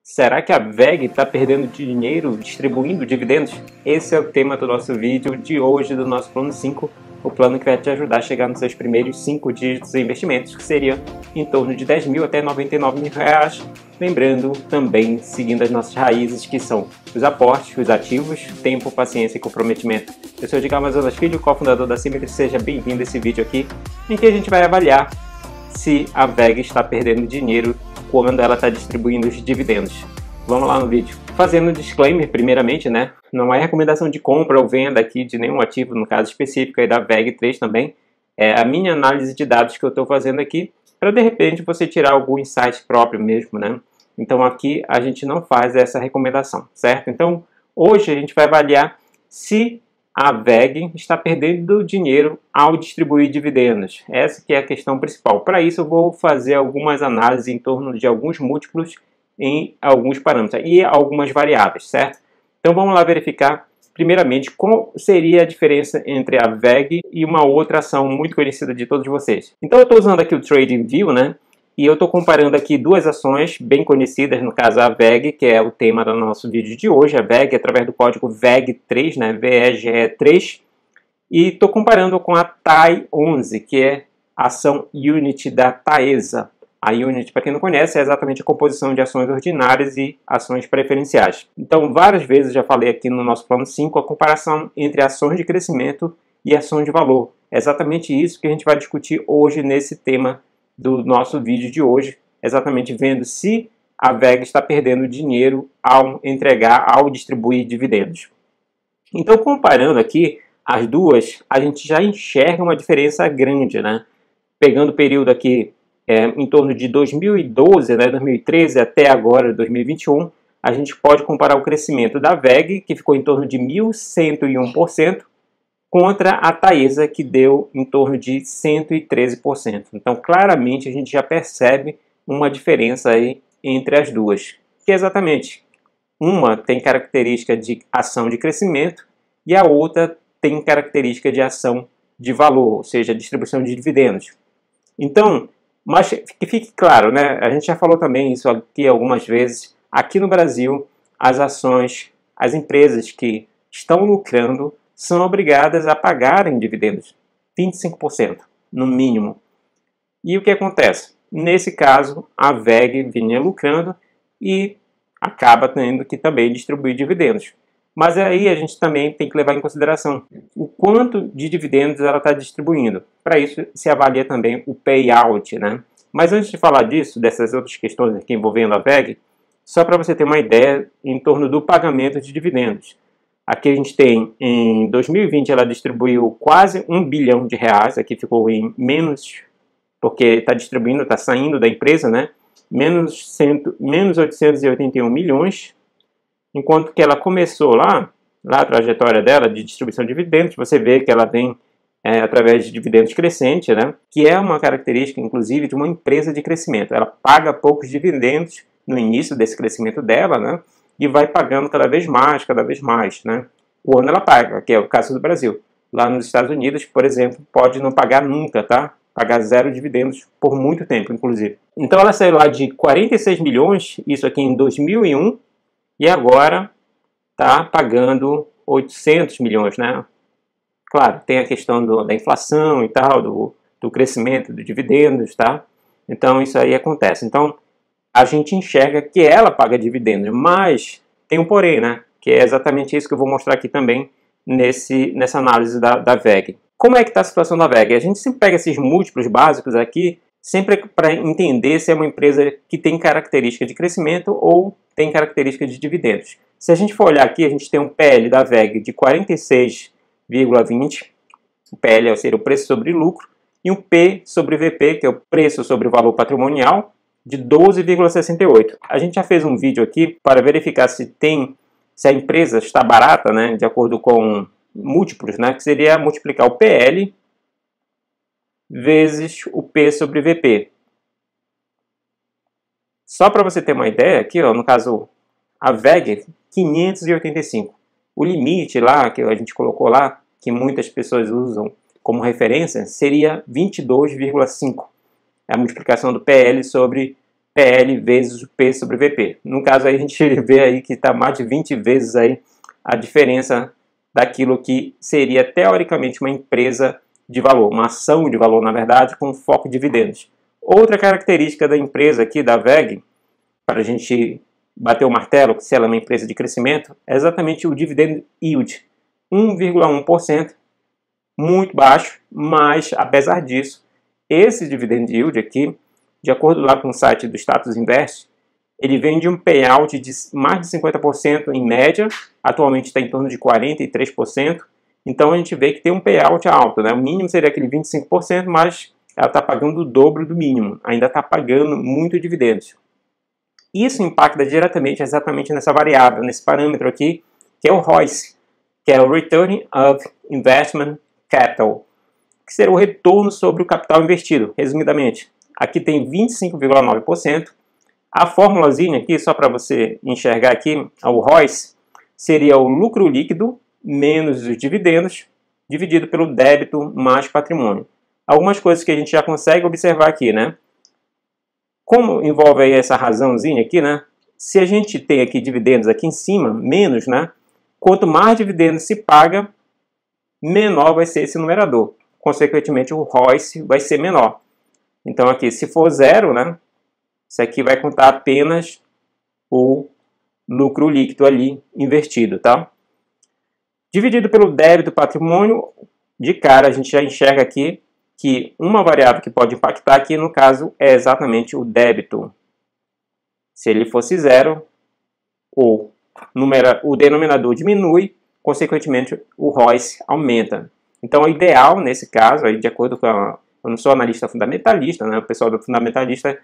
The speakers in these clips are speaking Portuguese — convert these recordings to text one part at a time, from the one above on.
Será que a VEG está perdendo dinheiro distribuindo dividendos? Esse é o tema do nosso vídeo de hoje do nosso plano 5, o plano que vai te ajudar a chegar nos seus primeiros 5 dígitos de investimentos, que seria em torno de 10 mil até 99 mil reais. Lembrando também, seguindo as nossas raízes, que são os aportes, os ativos, tempo, paciência e comprometimento. Eu sou o Edgar Amazonas Filho, cofundador da Symmetry. Seja bem-vindo a esse vídeo aqui, em que a gente vai avaliar se a VEG está perdendo dinheiro quando ela está distribuindo os dividendos. Vamos lá no vídeo. Fazendo um disclaimer, primeiramente, né? Não é recomendação de compra ou venda aqui de nenhum ativo, no caso específico aí da VEG3 também. É a minha análise de dados que eu estou fazendo aqui, para de repente você tirar algum insight próprio mesmo, né? Então aqui a gente não faz essa recomendação, certo? Então hoje a gente vai avaliar se a VEG está perdendo dinheiro ao distribuir dividendos. Essa que é a questão principal. Para isso eu vou fazer algumas análises em torno de alguns múltiplos em alguns parâmetros e algumas variáveis, certo? Então vamos lá verificar primeiramente qual seria a diferença entre a VEG e uma outra ação muito conhecida de todos vocês. Então eu estou usando aqui o TradingView, né? E eu estou comparando aqui duas ações bem conhecidas, no caso a VEG, que é o tema do nosso vídeo de hoje, a VEG, através do código VEG3, né, VEGE3, e estou comparando com a TAI11, que é a ação Unity da Taesa. A Unity, para quem não conhece, é exatamente a composição de ações ordinárias e ações preferenciais. Então, várias vezes já falei aqui no nosso plano 5 a comparação entre ações de crescimento e ações de valor. É exatamente isso que a gente vai discutir hoje nesse tema do nosso vídeo de hoje, exatamente vendo se a VEG está perdendo dinheiro ao distribuir dividendos. Então, comparando aqui as duas, a gente já enxerga uma diferença grande, né? Pegando o período aqui em torno de 2012, né, 2013 até agora, 2021, a gente pode comparar o crescimento da VEG, que ficou em torno de 1.101%, contra a Taesa, que deu em torno de 113%. Então, claramente, a gente já percebe uma diferença aí entre as duas, que é exatamente, uma tem característica de ação de crescimento e a outra tem característica de ação de valor, ou seja, distribuição de dividendos. Então, mas que fique claro, né? A gente já falou também isso aqui algumas vezes, aqui no Brasil, as ações, as empresas que estão lucrando são obrigadas a pagarem dividendos, 25%, no mínimo. E o que acontece? Nesse caso, a VEG vinha lucrando e acaba tendo que também distribuir dividendos. Mas aí a gente também tem que levar em consideração o quanto de dividendos ela está distribuindo. Para isso se avalia também o payout, né? Mas antes de falar disso, dessas outras questões aqui envolvendo a VEG, só para você ter uma ideia em torno do pagamento de dividendos. Aqui a gente tem, em 2020, ela distribuiu quase 1 bilhão de reais, aqui ficou em menos, porque está distribuindo, está saindo da empresa, né? Menos 881 milhões, enquanto que ela começou lá a trajetória dela de distribuição de dividendos, você vê que ela vem através de dividendos crescentes, né? Que é uma característica, inclusive, de uma empresa de crescimento. Ela paga poucos dividendos no início desse crescimento dela, né? E vai pagando cada vez mais, né? O ano ela paga, que é o caso do Brasil. Lá nos Estados Unidos, por exemplo, pode não pagar nunca, tá? Pagar zero dividendos por muito tempo, inclusive. Então ela saiu lá de 46 milhões, isso aqui em 2001, e agora tá pagando 800 milhões, né? Claro, tem a questão da inflação e tal, do crescimento dos dividendos, tá? Então isso aí acontece. Então, a gente enxerga que ela paga dividendos, mas tem um porém, né? Que é exatamente isso que eu vou mostrar aqui também nessa análise da VEG. Como é que está a situação da VEG? A gente sempre pega esses múltiplos básicos aqui, sempre para entender se é uma empresa que tem característica de crescimento ou tem característica de dividendos. Se a gente for olhar aqui, a gente tem um PL da VEG de 46,20, o PL seria o preço sobre lucro, e um P sobre VP, que é o preço sobre o valor patrimonial, de 12,68. A gente já fez um vídeo aqui para verificar se a empresa está barata, né, de acordo com múltiplos, né, que seria multiplicar o PL vezes o P sobre VP. Só para você ter uma ideia, aqui, ó, no caso, a VEG, 585. O limite lá, que a gente colocou lá, que muitas pessoas usam como referência, seria 22,5. É a multiplicação do PL sobre PL vezes o P sobre VP. No caso aí a gente vê aí que está mais de 20 vezes aí a diferença daquilo que seria teoricamente uma empresa de valor, uma ação de valor na verdade, com foco em dividendos. Outra característica da empresa aqui, da WEG, para a gente bater o martelo, se ela é uma empresa de crescimento, é exatamente o dividend yield, 1,1%, muito baixo, mas apesar disso, esse dividend yield aqui, de acordo lá com o site do Status Invest, ele vem de um payout de mais de 50% em média, atualmente está em torno de 43%, então a gente vê que tem um payout alto, né? O mínimo seria aquele 25%, mas ela está pagando o dobro do mínimo, ainda está pagando muito dividendos. Isso impacta diretamente exatamente nessa variável, nesse parâmetro aqui, que é o ROIC, que é o Return of Investment Capital, que será o retorno sobre o capital investido, resumidamente. Aqui tem 25,9%. A formulazinha aqui, só para você enxergar aqui, o ROIC, seria o lucro líquido menos os dividendos, dividido pelo débito mais patrimônio. Algumas coisas que a gente já consegue observar aqui, né? Como envolve aí essa razãozinha aqui, né? Se a gente tem aqui dividendos aqui em cima, menos, né? Quanto mais dividendos se paga, menor vai ser esse numerador. Consequentemente, o ROIC vai ser menor. Então aqui, se for zero, né? Isso aqui vai contar apenas o lucro líquido ali invertido, tá? Dividido pelo débito patrimônio, de cara a gente já enxerga aqui que uma variável que pode impactar aqui, no caso, é exatamente o débito. Se ele fosse zero, o denominador diminui, consequentemente o ROIC aumenta. Então o ideal nesse caso, aí, de acordo com eu não sou analista fundamentalista, né? O pessoal do fundamentalista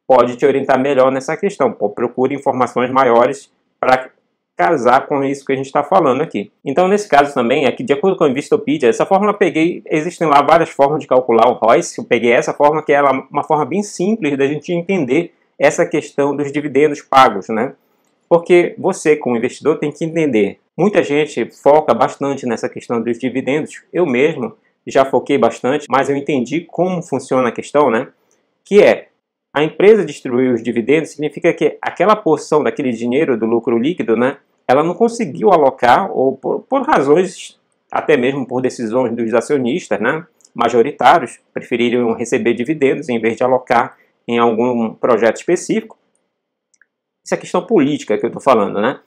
pode te orientar melhor nessa questão. Procure informações maiores para casar com isso que a gente está falando aqui. Então, nesse caso também, aqui, de acordo com a Investopedia, essa fórmula eu peguei, existem lá várias formas de calcular o ROIC, eu peguei essa forma que é uma forma bem simples da gente entender essa questão dos dividendos pagos, né? Porque você, como investidor, tem que entender. Muita gente foca bastante nessa questão dos dividendos, eu mesmo já foquei bastante, mas eu entendi como funciona a questão, né? Que é, a empresa distribuir os dividendos significa que aquela porção daquele dinheiro do lucro líquido, né, ela não conseguiu alocar, ou por razões, até mesmo por decisões dos acionistas, né, majoritários, preferiram receber dividendos em vez de alocar em algum projeto específico. Isso é questão política que eu estou falando, né?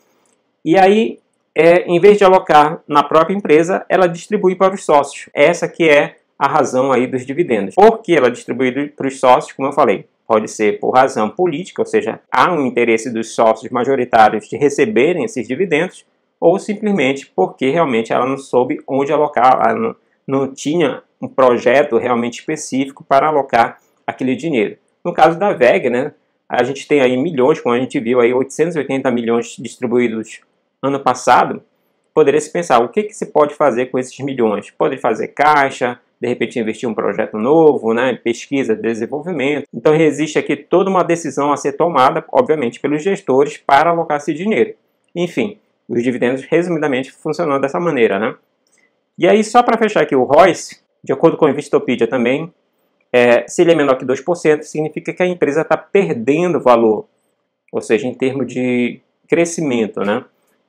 E aí, em vez de alocar na própria empresa, ela distribui para os sócios. Essa que é a razão aí dos dividendos. Por que ela distribui para os sócios, como eu falei? Pode ser por razão política, ou seja, há um interesse dos sócios majoritários de receberem esses dividendos, ou simplesmente porque realmente ela não soube onde alocar, ela não tinha um projeto realmente específico para alocar aquele dinheiro. No caso da WEG, né, a gente tem aí milhões, como a gente viu aí, 880 milhões distribuídos ano passado. Poderia se pensar, o que se pode fazer com esses milhões? Pode fazer caixa, de repente investir em um projeto novo, né, pesquisa, desenvolvimento. Então existe aqui toda uma decisão a ser tomada, obviamente, pelos gestores para alocar esse dinheiro. Enfim, os dividendos, resumidamente, funcionam dessa maneira, né? E aí, só para fechar aqui o ROIC, de acordo com a Investopedia também, se ele é menor que 2%, significa que a empresa está perdendo valor, ou seja, em termos de crescimento, né?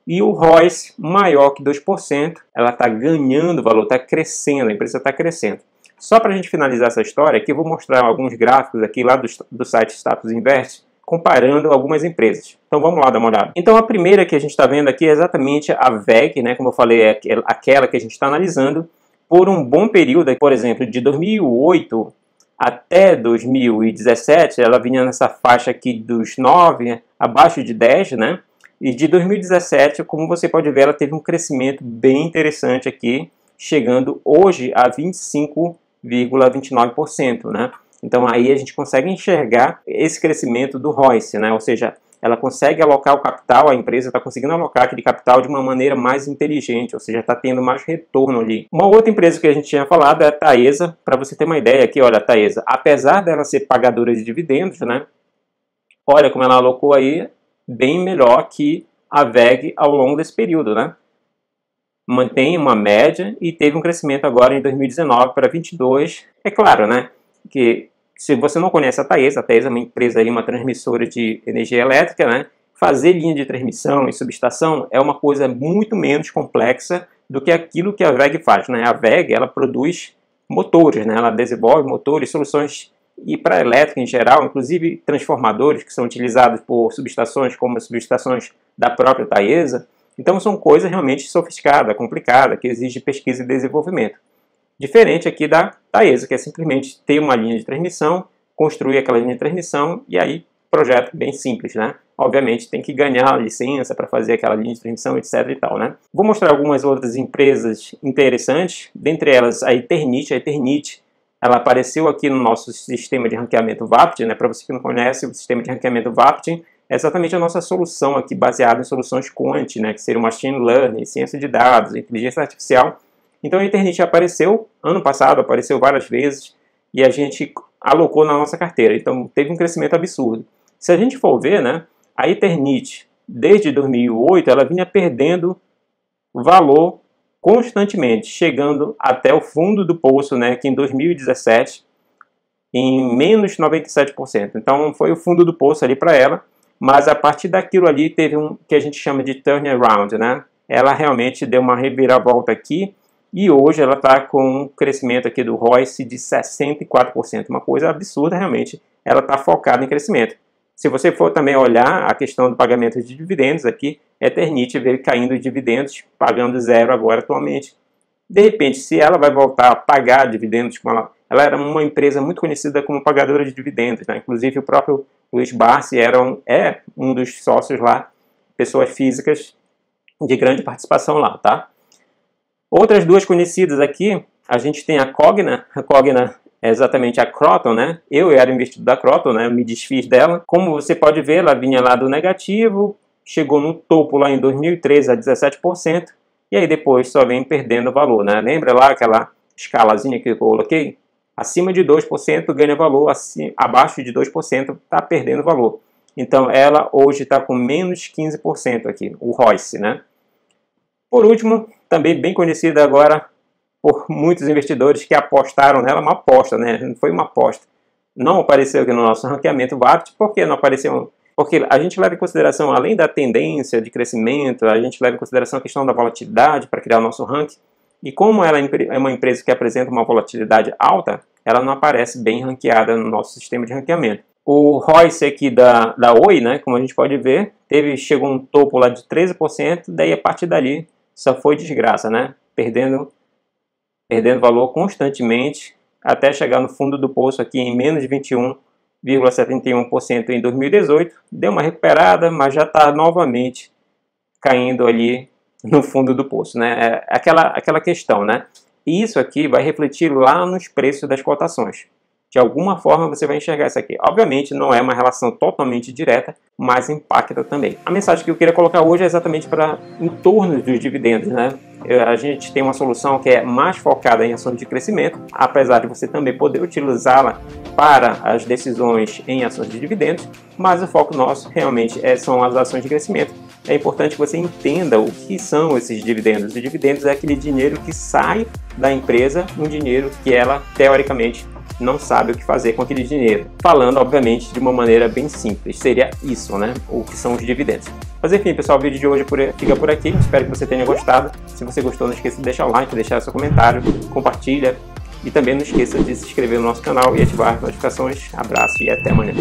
E o ROIC maior que 2%, ela está ganhando valor, está crescendo, a empresa está crescendo. Só para a gente finalizar essa história, aqui eu vou mostrar alguns gráficos aqui lá do site Status Invest, comparando algumas empresas. Então vamos lá dar uma olhada. Então a primeira que a gente está vendo aqui é exatamente a WEG, né? Como eu falei, é aquela que a gente está analisando por um bom período, por exemplo, de 2008 até 2017, ela vinha nessa faixa aqui dos 9, abaixo de 10, né? E de 2017, como você pode ver, ela teve um crescimento bem interessante aqui, chegando hoje a 25,29%, né? Então aí a gente consegue enxergar esse crescimento do ROIC, né? Ou seja, ela consegue alocar o capital, a empresa está conseguindo alocar aquele capital de uma maneira mais inteligente, ou seja, está tendo mais retorno ali. Uma outra empresa que a gente tinha falado é a Taesa. Para você ter uma ideia aqui, olha, a Taesa, apesar dela ser pagadora de dividendos, né? Olha como ela alocou aí, bem melhor que a WEG ao longo desse período, né? Mantém uma média e teve um crescimento agora em 2019 para 22. É claro, né, que se você não conhece a Taesa é uma empresa aí, uma transmissora de energia elétrica, né? Fazer linha de transmissão e subestação é uma coisa muito menos complexa do que aquilo que a WEG faz, né? A WEG, ela produz motores, né? Ela desenvolve motores, soluções e para elétrica em geral, inclusive transformadores que são utilizados por subestações como as subestações da própria Taesa. Então são coisas realmente sofisticadas, complicadas, que exigem pesquisa e desenvolvimento. Diferente aqui da Taesa, que é simplesmente ter uma linha de transmissão, construir aquela linha de transmissão e aí projeto bem simples, né? Obviamente tem que ganhar a licença para fazer aquela linha de transmissão, etc e tal, né? Vou mostrar algumas outras empresas interessantes, dentre elas a Eternit. A Eternit, ela apareceu aqui no nosso sistema de ranqueamento VAPT, né? Para você que não conhece, o sistema de ranqueamento VAPT é exatamente a nossa solução aqui baseada em soluções Quant, né? Que seria o Machine Learning, ciência de dados, inteligência artificial. Então a Eternit apareceu ano passado, apareceu várias vezes e a gente alocou na nossa carteira. Então teve um crescimento absurdo. Se a gente for ver, né? A Eternit, desde 2008, ela vinha perdendo valor constantemente, chegando até o fundo do poço, né, que em 2017, em menos 97%. Então, foi o fundo do poço ali para ela, mas a partir daquilo ali teve um que a gente chama de turnaround, né? Ela realmente deu uma reviravolta aqui e hoje ela está com um crescimento aqui do ROIC de 64%, uma coisa absurda realmente. Ela está focada em crescimento. Se você for também olhar a questão do pagamento de dividendos aqui, a Eternit veio caindo de dividendos, pagando zero agora atualmente. De repente, se ela vai voltar a pagar dividendos, ela era uma empresa muito conhecida como pagadora de dividendos, né? Inclusive o próprio Luiz Barsi é um dos sócios lá, pessoas físicas de grande participação lá, tá? Outras duas conhecidas aqui, a gente tem a Cogna. A Cogna é exatamente a Croton, né? Eu era investido da Croton, né? Eu me desfiz dela. Como você pode ver, ela vinha lá do negativo, chegou no topo lá em 2013 a 17%, e aí depois só vem perdendo valor, né? Lembra lá aquela escalazinha que eu coloquei? Acima de 2% ganha valor, abaixo de 2% está perdendo valor. Então ela hoje está com menos 15% aqui, o ROIC, né? Por último, também bem conhecida agora por muitos investidores que apostaram nela, uma aposta, né? Não foi uma aposta. Não apareceu aqui no nosso ranqueamento VAPT. Por que não apareceu? Porque a gente leva em consideração, além da tendência de crescimento, a gente leva em consideração a questão da volatilidade para criar o nosso ranking. E como ela é uma empresa que apresenta uma volatilidade alta, ela não aparece bem ranqueada no nosso sistema de ranqueamento. O ROIC aqui da Oi, né, como a gente pode ver, chegou um topo lá de 13%, daí a partir dali só foi desgraça, né? Perdendo valor constantemente, até chegar no fundo do poço aqui em menos 21,71% em 2018. Deu uma recuperada, mas já está novamente caindo ali no fundo do poço, né? É aquela questão, né? E isso aqui vai refletir lá nos preços das cotações. De alguma forma você vai enxergar isso aqui. Obviamente não é uma relação totalmente direta, mas impacta também. A mensagem que eu queria colocar hoje é exatamente para em torno dos dividendos, né? A gente tem uma solução que é mais focada em ações de crescimento, apesar de você também poder utilizá-la para as decisões em ações de dividendos, mas o foco nosso realmente são as ações de crescimento. É importante que você entenda o que são esses dividendos. Os dividendos é aquele dinheiro que sai da empresa, um dinheiro que ela, teoricamente, não sabe o que fazer com aquele dinheiro. Falando, obviamente, de uma maneira bem simples. Seria isso, né? O que são os dividendos. Mas enfim, pessoal, o vídeo de hoje fica por aqui. Espero que você tenha gostado. Se você gostou, não esqueça de deixar o like, deixar seu comentário, compartilha. E também não esqueça de se inscrever no nosso canal e ativar as notificações. Abraço e até amanhã.